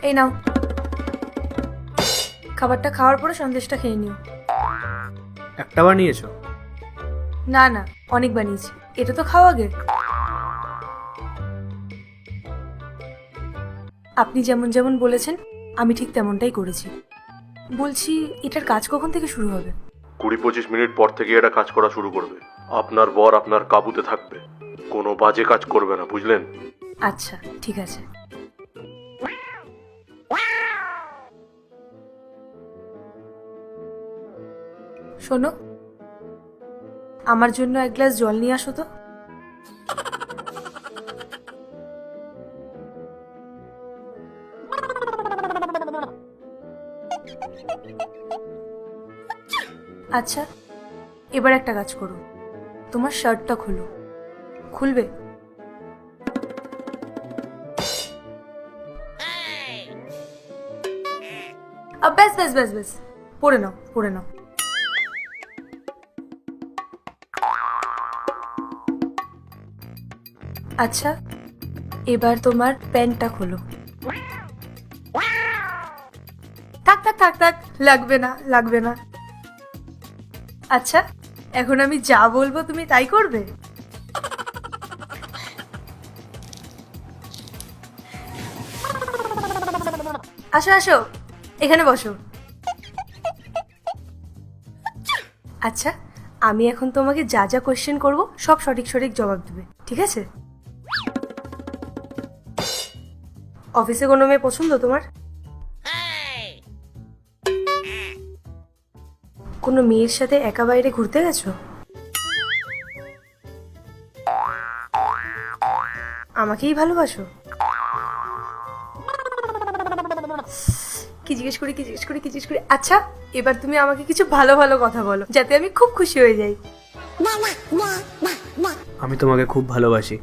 এই নাও, খাবারটা খাওয়ার পরে সন্দেশটা খেয়ে নিও। একটা বানিয়েছো? না না, অনেক বানিয়েছি, এটা তো খাও আগে। আপনি যেমন যেমন বলেছেন আমি ঠিক তেমনটাই করেছি। বলছি, এটার কাজ কখন থেকে শুরু হবে? 20-25 মিনিট পর থেকে এটা কাজ করা শুরু করবে। আপনার বর আপনার কাবুতে থাকবে, কোনো বাজে কাজ করবে না, বুঝলেন? আচ্ছা ঠিক আছে। শোনো, আমার জন্য এক গ্লাস জল নিয়ে আসো তো। আচ্ছা, এবার একটা কাজ করো, তোমার শার্টটা খোলো। খুলবে? ব্যাস ব্যাস ব্যাস ব্যাস, পরে নাও পরে নাও। আচ্ছা, এবার তোমার প্যান্টটা খোলো। থাক থাক থাক থাক, লাগবে না লাগবে না। আচ্ছা, এখন আমি যা বলবো তুমি তাই করবে? আসো আসো, এখানে বসো। আচ্ছা, আমি এখন তোমাকে যা যা কোশ্চেন করবো সব সঠিক সঠিক জবাব দেবে, ঠিক আছে? অফিসে কোনো মেয়ে পছন্দ তোমার? কোনো মেয়ের সাথে একা বাইরে ঘুরতে গেছো? আমাকেই ভালোবাসো? কি জিজ্ঞেস করি কি জিজ্ঞেস করি কি জিজ্ঞেস করি? আচ্ছা, এবার তুমি আমাকে কিছু ভালো ভালো কথা বলো যাতে আমি খুব খুশি হয়ে যাই। আমি তোমাকে খুব ভালোবাসি।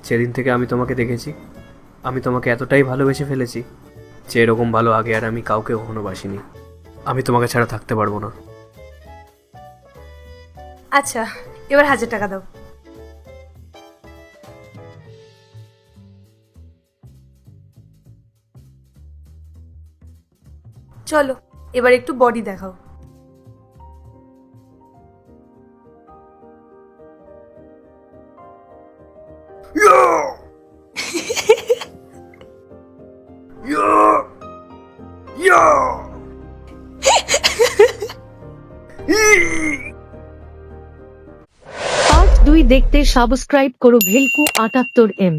যেদিন থেকে আমি তোমাকে দেখেছি আমি তোমাকে এতটাই ভালোবেসে ফেলেছি যে এরকম ভালো আগে আর আমি কাউকে কখনো বাসিনি। আমি তোমাকে ছাড়া থাকতে পারবো না। আচ্ছা, এবার 1000 টাকা দাও। চলো, এবার একটু বডি দেখাও। পার্ট 2 দেখতে সাবস্ক্রাইব করো ভেলকু 78M।